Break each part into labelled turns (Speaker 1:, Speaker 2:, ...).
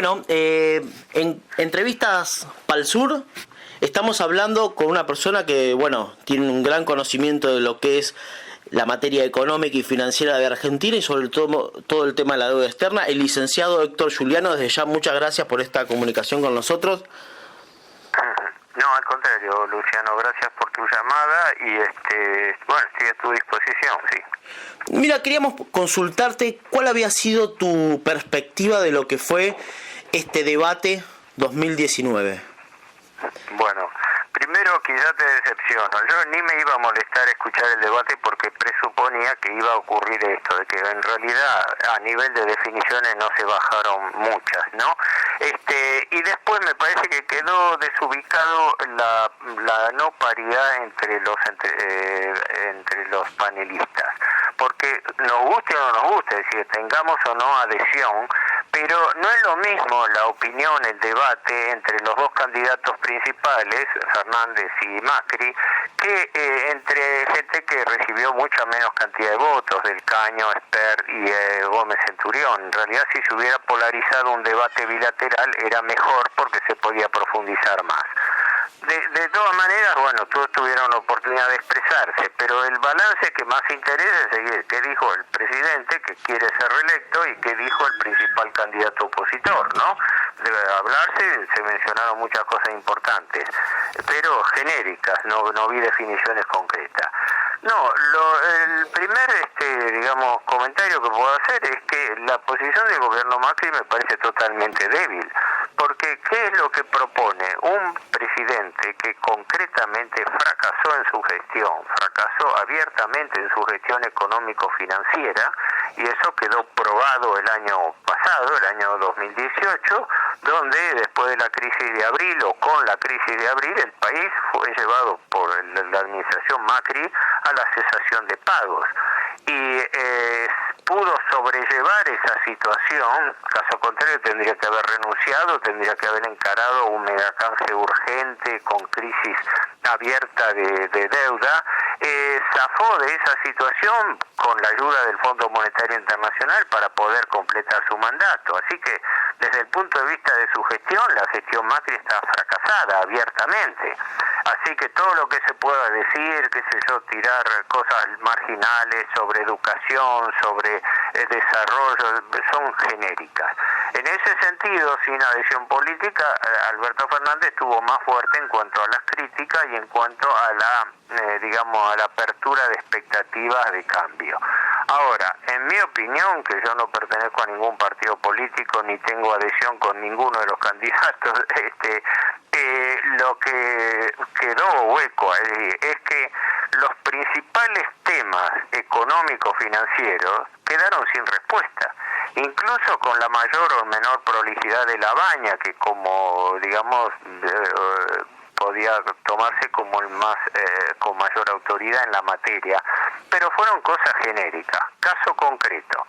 Speaker 1: Bueno, en Entrevistas Pal Sur estamos hablando con una persona que, bueno, tiene un gran conocimiento de lo que es la materia económica y financiera de Argentina y sobre todo el tema de la deuda externa, el licenciado Héctor Juliano. Desde ya, muchas gracias por esta comunicación con nosotros.
Speaker 2: No, al contrario, Luciano, gracias por tu llamada y bueno, estoy a tu disposición, sí.
Speaker 1: Mira, queríamos consultarte cuál había sido tu perspectiva de lo que fue este debate 2019.
Speaker 2: Bueno, primero quizá te decepciono. Yo ni me iba a molestar escuchar el debate porque presuponía que iba a ocurrir esto, de que en realidad a nivel de definiciones no se bajaron muchas, ¿no? Y después me parece que quedó desubicado la no paridad entre los panelistas, porque nos guste o no nos guste, es decir, tengamos o no adhesión, pero no es lo mismo la opinión, el debate entre los dos candidatos principales, Fernández y Macri, que entre gente que recibió mucha menos cantidad de votos, Del Caño, Esper y Gómez Centurión. En realidad, si se hubiera polarizado un debate bilateral, era mejor porque se podía profundizar más. De todas maneras, bueno, todos tuvieron la oportunidad de expresarse, pero el balance que más interesa es seguir qué dijo el presidente, que quiere ser reelecto, y qué dijo el principal candidato opositor, ¿no? Debe hablarse, se mencionaron muchas cosas importantes, pero genéricas, no vi definiciones concretas. No, el primer, digamos, comentario que puedo hacer es que la posición del gobierno Macri me parece totalmente débil, porque ¿qué es lo que propone? Un presidente que concretamente fracasó en su gestión, fracasó abiertamente en su gestión económico-financiera, y eso quedó probado el año pasado, el año 2018, donde después de la crisis de abril o con la crisis de abril, el país fue llevado por la administración Macri a la cesación de pagos. Y pudo sobrellevar esa situación, caso contrario tendría que haber renunciado, tendría que haber encarado un megacanje urgente con crisis abierta de deuda. Zafó de esa situación con la ayuda del Fondo Monetario Internacional para poder completar su mandato. Así que desde el punto de vista de su gestión, la gestión Macri está fracasada abiertamente. Así que todo lo que se pueda decir, qué sé yo, tirar cosas marginales sobre educación, sobre desarrollo, son genéricas. En ese sentido, sin adhesión política, Alberto Fernández estuvo más fuerte en cuanto a las críticas y en cuanto a a la apertura de expectativas de cambio. Ahora, en mi opinión, que yo no pertenezco a ningún partido político ni tengo adhesión con ninguno de los candidatos, lo que quedó hueco ahí es que los principales temas económico-financieros quedaron sin respuesta, incluso con la mayor o menor prolijidad de la baña, que como, digamos, podía tomarse como el más con mayor autoridad en la materia, pero fueron cosas genéricas. Caso concreto.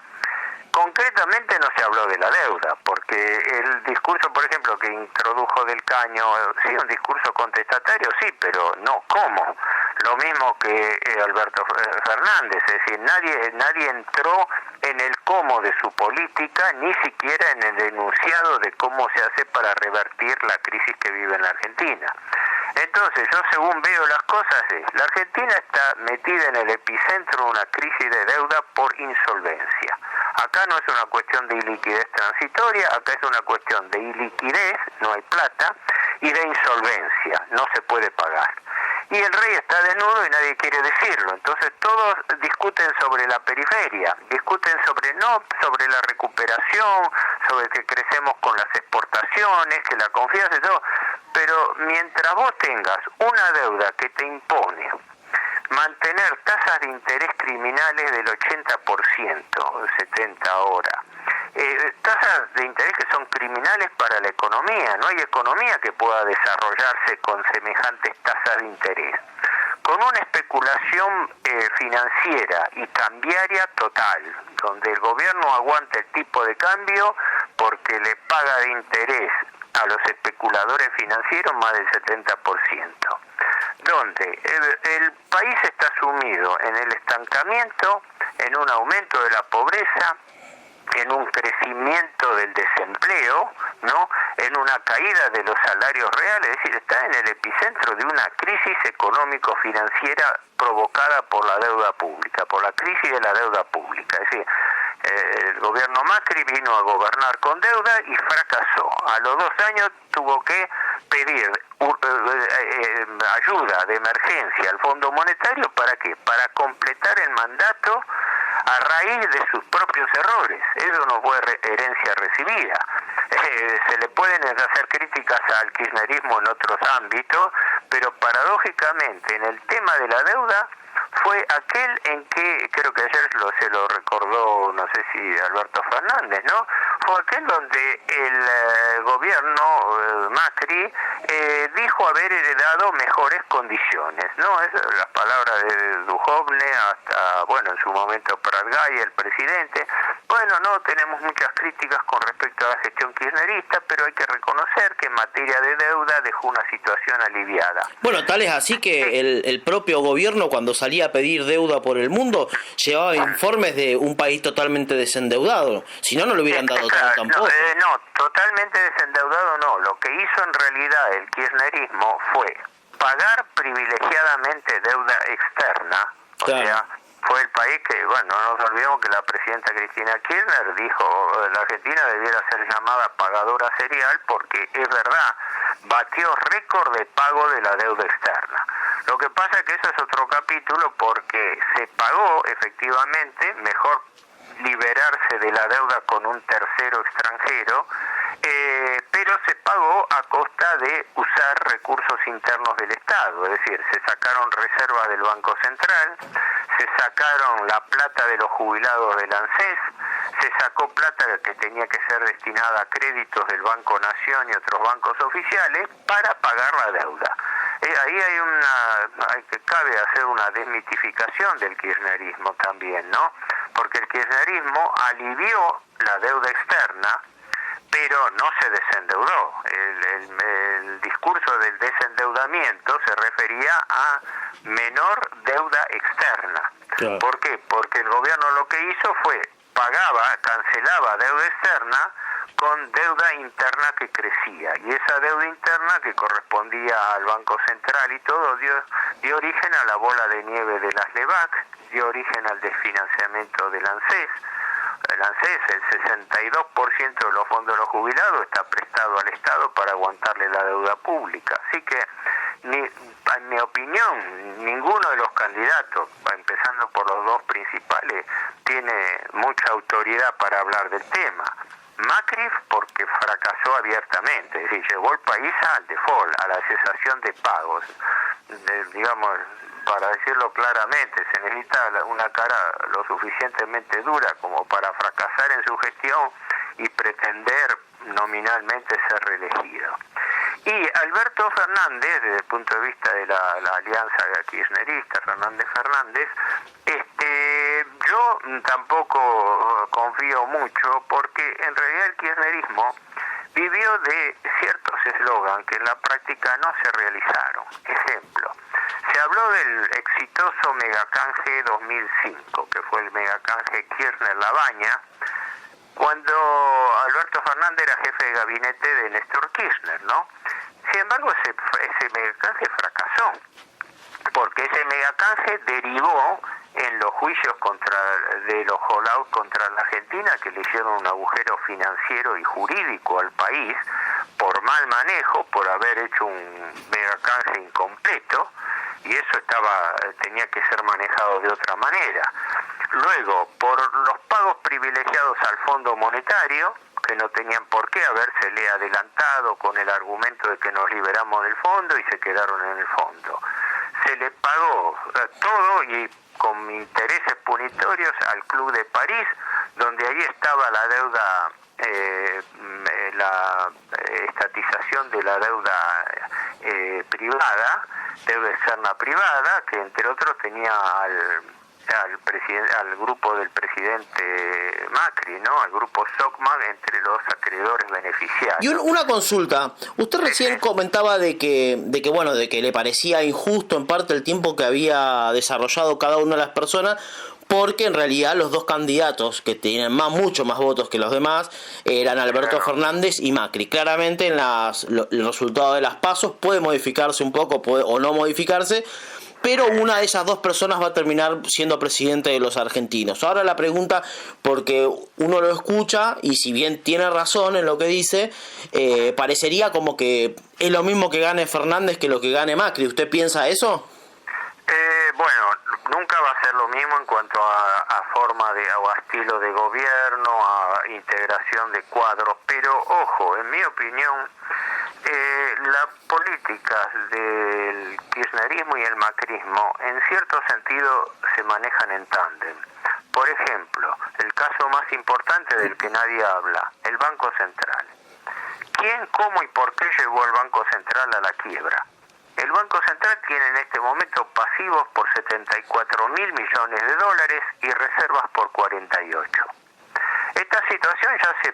Speaker 2: Concretamente no se habló de la deuda, porque el discurso, por ejemplo, que introdujo Del Caño, sí, un discurso contestatario, sí, pero no cómo. Lo mismo que Alberto Fernández, es decir, nadie entró en el cómo de su política, ni siquiera en el enunciado de cómo se hace para revertir la crisis que vive en la Argentina. Entonces, yo según veo las cosas, la Argentina está metida en el epicentro de una crisis de deuda por insolvencia. Acá no es una cuestión de iliquidez transitoria, acá es una cuestión de iliquidez, no hay plata, y de insolvencia, no se puede pagar. Y el rey está desnudo y nadie quiere decirlo. Entonces todos discuten sobre la periferia, discuten sobre la recuperación, sobre que crecemos con las exportaciones, que la confianza y todo. Pero mientras vos tengas una deuda que te impone mantener tasas de interés criminales del 80%, 70% ahora, tasas de interés que son criminales para la economía, no hay economía que pueda desarrollarse con semejantes tasas de interés, con una especulación financiera y cambiaria total, donde el gobierno aguanta el tipo de cambio porque le paga de interés a los especuladores financieros más del 70%, donde el país está sumido en el estancamiento, en un aumento de la pobreza, en un crecimiento aumento del desempleo, ¿no? En una caída de los salarios reales, es decir, está en el epicentro de una crisis económico-financiera provocada por la deuda pública, por la crisis de la deuda pública. Es decir, el gobierno Macri vino a gobernar con deuda y fracasó. A los 2 años tuvo que pedir ayuda de emergencia al Fondo Monetario. ¿Para qué? Para completar el mandato a raíz de sus propios errores. Eso no fue herencia recibida. Se le pueden hacer críticas al kirchnerismo en otros ámbitos, pero paradójicamente en el tema de la deuda fue aquel en que, creo que ayer se lo recordó, no sé si Alberto Fernández, ¿no? Fue aquel donde el gobierno Macri dijo haber heredado mejores condiciones, ¿no? Es las palabras de Duhovne hasta, bueno, en su momento Pratgay, el presidente. Bueno, no tenemos muchas críticas con respecto a la gestión kirchnerista, pero hay que reconocer que en materia de deuda dejó una situación aliviada.
Speaker 1: Bueno, tal es así que el propio gobierno, cuando salía a pedir deuda por el mundo, llevaba informes de un país totalmente desendeudado. Si no, no lo hubieran dado
Speaker 2: claro,
Speaker 1: tampoco.
Speaker 2: No, totalmente desendeudado no. Lo que hizo en realidad el kirchnerismo fue pagar privilegiadamente deuda externa,
Speaker 1: claro.
Speaker 2: O sea, fue el país que, bueno, no nos olvidemos que la presidenta Cristina Kirchner dijo la Argentina debiera ser llamada pagadora serial porque es verdad, batió récord de pago de la deuda externa. Lo que pasa es que eso es otro capítulo porque se pagó efectivamente, mejor liberarse de la deuda con un tercero extranjero, pero se pagó a costa de usar recursos internos del Estado, es decir, se sacaron reservas del Banco Central, se sacaron la plata de los jubilados del ANSES, se sacó plata que tenía que ser destinada a créditos del Banco Nación y otros bancos oficiales para pagar la deuda. Ahí hay que cabe hacer una desmitificación del kirchnerismo también, ¿no? Porque el kirchnerismo alivió la deuda externa, pero no se desendeudó. El discurso del desendeudamiento se refería a menor deuda externa.
Speaker 1: Claro.
Speaker 2: ¿Por qué? Porque el gobierno lo que hizo fue cancelaba deuda externa con deuda interna que crecía, y esa deuda interna que correspondía al Banco Central y todo dio origen a la bola de nieve de las LEVAC, dio origen al desfinanciamiento del ANSES. El ANSES, el 62% de los fondos de los jubilados está prestado al Estado para aguantarle la deuda pública. Así que, en mi opinión, ninguno de los candidatos, empezando por los dos principales, tiene mucha autoridad para hablar del tema. Macri porque fracasó abiertamente, es decir, llevó el país al default, a la cesación de pagos. Digamos, para decirlo claramente, se necesita una cara lo suficientemente dura como para fracasar en su gestión y pretender nominalmente ser reelegido. Y Alberto Fernández, desde el punto de vista de la alianza kirchnerista, Fernández, yo tampoco confío mucho porque en realidad el kirchnerismo vivió de ciertos eslogans que en la práctica no se realizaron. Ejemplo, se habló del exitoso megacanje 2005, que fue el megacanje Kirchner-Labaña, cuando Alberto Fernández era jefe de gabinete de Néstor Kirchner, ¿no? Sin embargo, ese megacanje fracasó, porque ese megacanje derivó en los juicios de los Holloway contra la Argentina, que le hicieron un agujero financiero y jurídico al país por mal manejo, por haber hecho un megacanje incompleto, y eso tenía que ser manejado de otra manera. Luego, por los pagos privilegiados al Fondo Monetario, que no tenían por qué habérsele adelantado con el argumento de que nos liberamos del fondo y se quedaron en el fondo. Se le pagó todo y con intereses punitorios al Club de París, donde ahí estaba la deuda, la estatización de la deuda privada, deuda externa privada, que entre otros tenía al grupo del presidente Macri, ¿no? Al grupo SOCMA entre los acreedores beneficiarios.
Speaker 1: Y una consulta. Usted recién comentaba de que le parecía injusto en parte el tiempo que había desarrollado cada una de las personas porque en realidad los dos candidatos que tienen mucho más votos que los demás eran Alberto Fernández y Macri. Claramente el resultado de las PASO puede modificarse un poco o no modificarse, pero una de esas dos personas va a terminar siendo presidente de los argentinos. Ahora la pregunta, porque uno lo escucha y si bien tiene razón en lo que dice, parecería como que es lo mismo que gane Fernández que lo que gane Macri. ¿Usted piensa eso?
Speaker 2: Bueno, nunca va a ser lo mismo en cuanto a forma o a estilo de gobierno, a integración de cuadros, pero ojo, en mi opinión, las políticas del kirchnerismo y el macrismo en cierto sentido se manejan en tándem. Por ejemplo, el caso más importante del que nadie habla, el Banco Central. ¿Quién, cómo y por qué llevó al Banco Central a la quiebra? El Banco Central tiene en este momento pasivos por 74.000 millones de dólares y reservas por 48. Esta situación ya se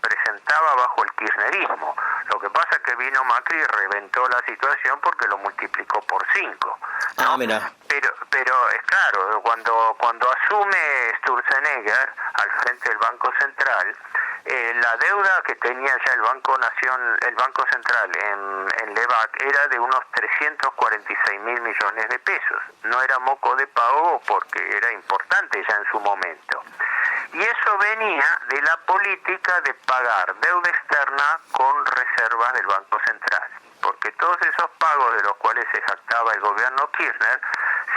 Speaker 2: presentaba bajo el kirchnerismo. Lo que pasa es que vino Macri y reventó la situación porque lo multiplicó por 5. ¿no?
Speaker 1: Mira.
Speaker 2: Pero es claro, cuando asume Sturzenegger al frente del Banco Central, la deuda que tenía ya el Banco Central en Lebac era de unos 346.000 millones de pesos. No era moco de pavo porque era importante ya en su momento. Y eso venía de la política de pagar deuda externa con reservas del Banco Central. Porque todos esos pagos de los cuales se jactaba el gobierno Kirchner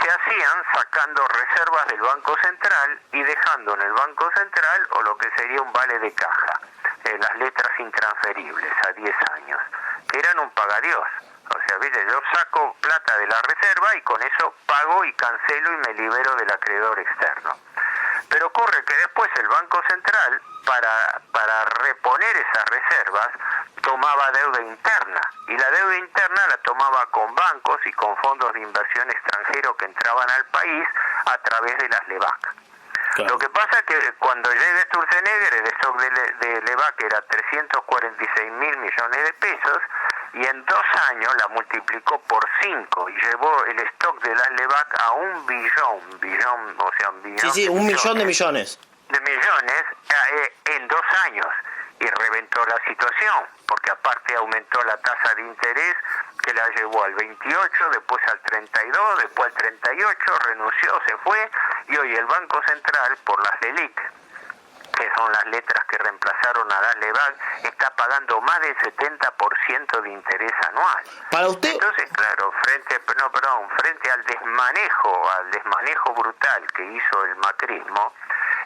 Speaker 2: se hacían sacando reservas del Banco Central y dejando en el Banco Central o lo que sería un vale de caja, las letras intransferibles a 10 años, que eran un pagadiós. O sea, ¿viste? Yo saco plata de la reserva y con eso pago y cancelo y me libero del acreedor externo. Pero ocurre que después el Banco Central, para reponer esas reservas, tomaba deuda interna, y la deuda interna la tomaba con bancos y con fondos de inversión extranjeros que entraban al país a través de las LEBAC. Claro. Lo que pasa es que cuando llega Sturzenegger, el stock de LEBAC era 346.000 millones de pesos, y en 2 años la multiplicó por 5 y llevó el stock de las LEBAC a un billón, o sea, un billón.
Speaker 1: Sí, 1 millón de millones.
Speaker 2: De millones en 2 años. Y reventó la situación, porque aparte aumentó la tasa de interés, que la llevó al 28, después al 32, después al 38, renunció, se fue, y hoy el Banco Central, por las LELIC, que son las letras que reemplazaron a las LEBAC, está pagando más del 70% de interés anual.
Speaker 1: Para usted.
Speaker 2: Entonces, claro, frente al desmanejo brutal que hizo el macrismo,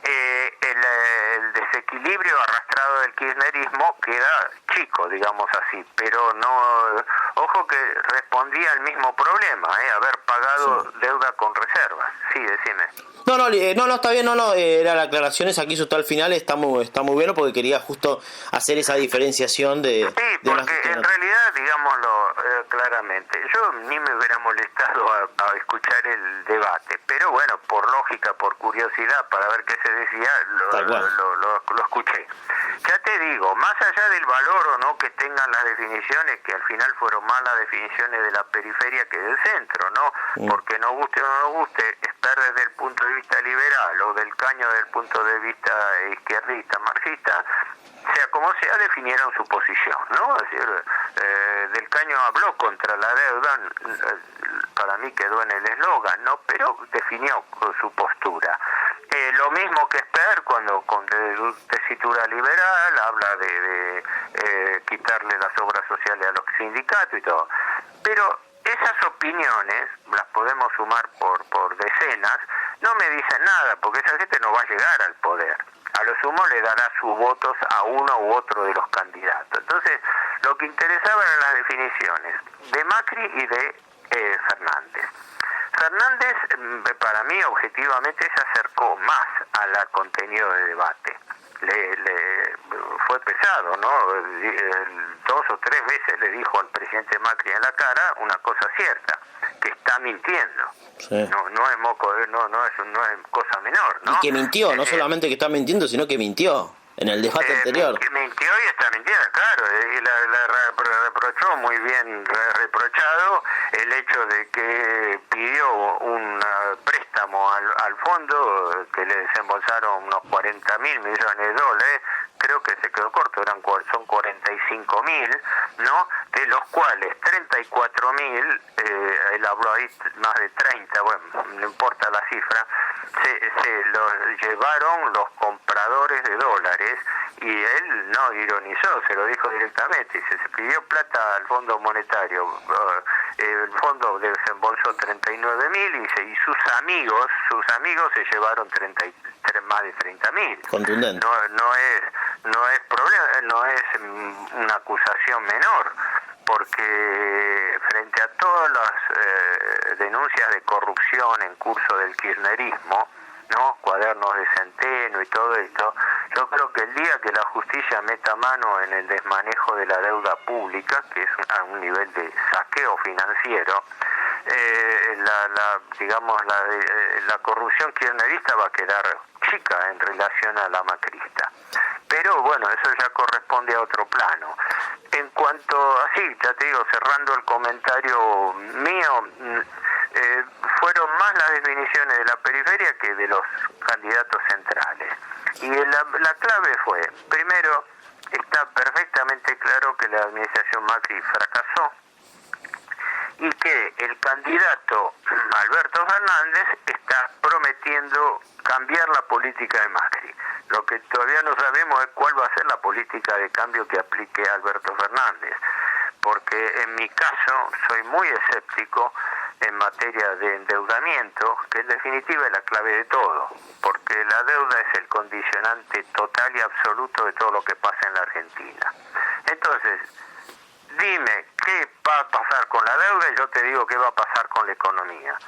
Speaker 2: el desequilibrio arrastrado del kirchnerismo queda chico, digamos así, pero no, ojo que respondía al mismo problema, haber pagado deuda con reservas. Sí, decime.
Speaker 1: No, está bien, era la aclaración esa que hizo usted al final, está muy bien, porque quería justo hacer esa diferenciación de...
Speaker 2: Sí, porque en realidad, digámoslo claramente, yo ni me hubiera molestado a escuchar el debate, pero bueno, por lógica, por curiosidad, para ver qué se decía, lo escuché. Ya te digo, más allá del valor o no que tengan las definiciones, que al final fueron más las definiciones de la periferia que del centro, ¿no? Porque nos guste o no nos guste, estar desde el punto de vista liberal o del Caño desde el punto de vista izquierdista, marxista, sea como sea, definieron su posición, ¿no? Es decir, Del Caño habló contra la deuda, para mí quedó en el eslogan, ¿no? Pero definió su postura. Lo mismo que Esper, cuando con tesitura liberal habla de quitarle las obras sociales a los sindicatos y todo. Pero esas opiniones, las podemos sumar por decenas, no me dicen nada, porque esa gente no va a llegar al poder. A lo sumo le dará sus votos a uno u otro de los candidatos. Entonces, lo que interesaba eran las definiciones de Macri y de Fernández. Fernández, para mí, objetivamente, se acercó más al contenido de debate. Le fue pesado, ¿no? 2 o 3 veces le dijo al presidente Macri en la cara una cosa cierta, que está mintiendo. Sí. No es moco, no es cosa menor, ¿no?
Speaker 1: Y que mintió, no solamente que está mintiendo, sino que mintió. en el debate anterior.
Speaker 2: Mintió y está mintiendo, claro, y la reprochó muy bien, reprochado el hecho de que pidió un préstamo al fondo que le desembolsaron unos 40.000 millones de dólares. Creo que se quedó corto, son 45.000, ¿no? De los cuales 34.000, él habló ahí más de 30, bueno, no importa la cifra, se los llevaron los compradores de dólares, y él no ironizó, se lo dijo directamente, se pidió plata al Fondo Monetario, el fondo desembolsó 39.000 y sus amigos se llevaron más de 30.000.
Speaker 1: Contundente.
Speaker 2: No es problema, no es una acusación menor, porque frente a todas las denuncias de corrupción en curso del kirchnerismo, ¿no? Cuadernos de Centeno y todo esto, yo creo que el día que la justicia meta mano en el desmanejo de la deuda pública, que es a un nivel de saqueo financiero, la corrupción kirchnerista va a quedar chica en relación a la macrista. Pero bueno, eso ya corresponde a otro plano. En cuanto así, ya te digo, cerrando el comentario mío, fueron más las definiciones de la periferia que de los candidatos centrales. Y la clave fue, primero, está perfectamente claro que la administración Macri fracasó y que el candidato Alberto Fernández está prometiendo cambiar la política de Macri. Lo que todavía no sabemos es cuál va a ser la política de cambio que aplique Alberto Fernández, porque en mi caso soy muy escéptico en materia de endeudamiento, que en definitiva es la clave de todo, porque la deuda es el condicionante total y absoluto de todo lo que pasa en la Argentina. Entonces, dime qué va a pasar con la deuda y yo te digo qué va a pasar con la economía.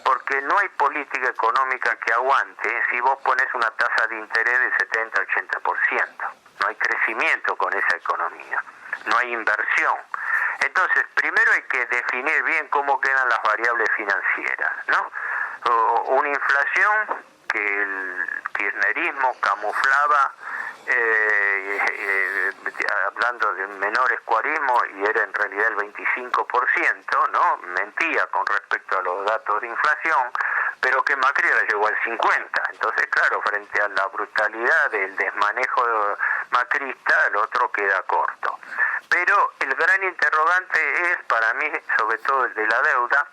Speaker 2: Porque no hay política económica que aguante si vos pones una tasa de interés del 70-80%. No hay crecimiento con esa economía. No hay inversión. Entonces, primero hay que definir bien cómo quedan las variables financieras, ¿no? Una inflación que el kirchnerismo camuflaba hablando de un menor escuarismo y era en realidad el 25%, ¿no? Mentía con respecto a los datos de inflación, pero que Macri la llevó al 50%. Entonces, claro, frente a la brutalidad del desmanejo macrista, el otro queda corto. Pero el gran interrogante es, para mí, sobre todo el de la deuda,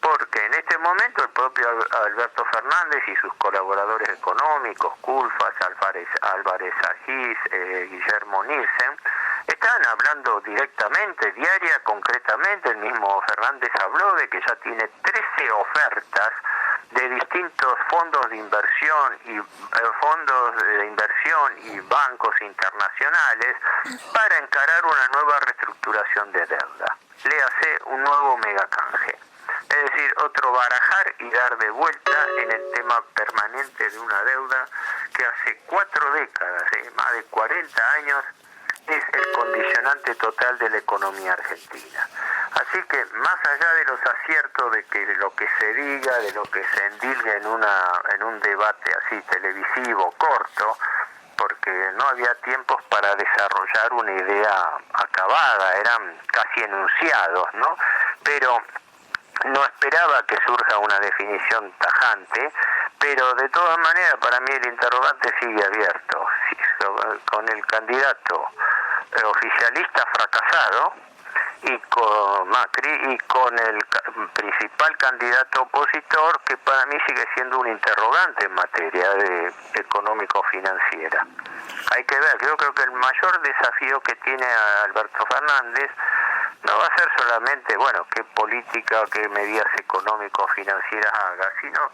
Speaker 2: porque en este momento el propio Alberto Fernández y sus colaboradores económicos, Culfas, Álvarez Agís, Guillermo Nielsen, están hablando directamente, concretamente. El mismo Fernández habló de que ya tiene 13 ofertas de distintos fondos de inversión y bancos internacionales para encarar una nueva reestructuración de deuda. Léase un nuevo megacanje. Es decir, otro barajar y dar de vuelta en el tema permanente de una deuda que hace 4 décadas, más de 40 años, es el condicionante total de la economía argentina. Así que, más allá de los aciertos de que lo que se diga, de lo que se endilgue en un debate así televisivo, corto, porque no había tiempos para desarrollar una idea acabada, eran casi enunciados, ¿no? Pero no esperaba que surja una definición tajante, pero de todas maneras para mí el interrogante sigue abierto. Con el candidato oficialista fracasado y con Macri y con el principal candidato opositor, que para mí sigue siendo un interrogante en materia de económico-financiera. Hay que ver, yo creo que el mayor desafío que tiene Alberto Fernández no va a ser solamente, bueno, qué política o qué medidas económico-financieras haga, sino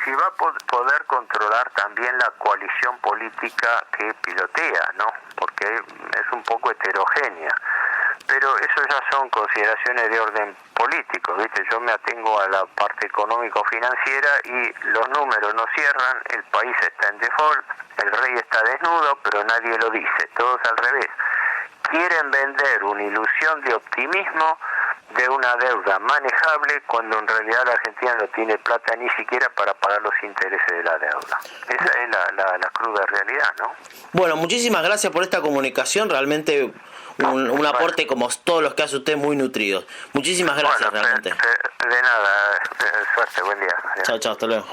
Speaker 2: si va a poder controlar también la coalición política que pilotea, ¿no? Porque es un poco heterogénea. Pero eso ya son consideraciones de orden político, ¿viste? Yo me atengo a la parte económico-financiera y los números no cierran, el país está en default, el rey está desnudo, pero nadie lo dice, todos al revés. Quieren vender una ilusión de optimismo de una deuda manejable cuando en realidad la Argentina no tiene plata ni siquiera para pagar los intereses de la deuda. Esa es la cruda realidad, ¿no?
Speaker 1: Bueno, muchísimas gracias por esta comunicación, realmente un aporte como todos los que hace usted muy nutridos. Muchísimas gracias, realmente.
Speaker 2: De nada, suerte, buen día.
Speaker 1: Chao, chao, hasta luego.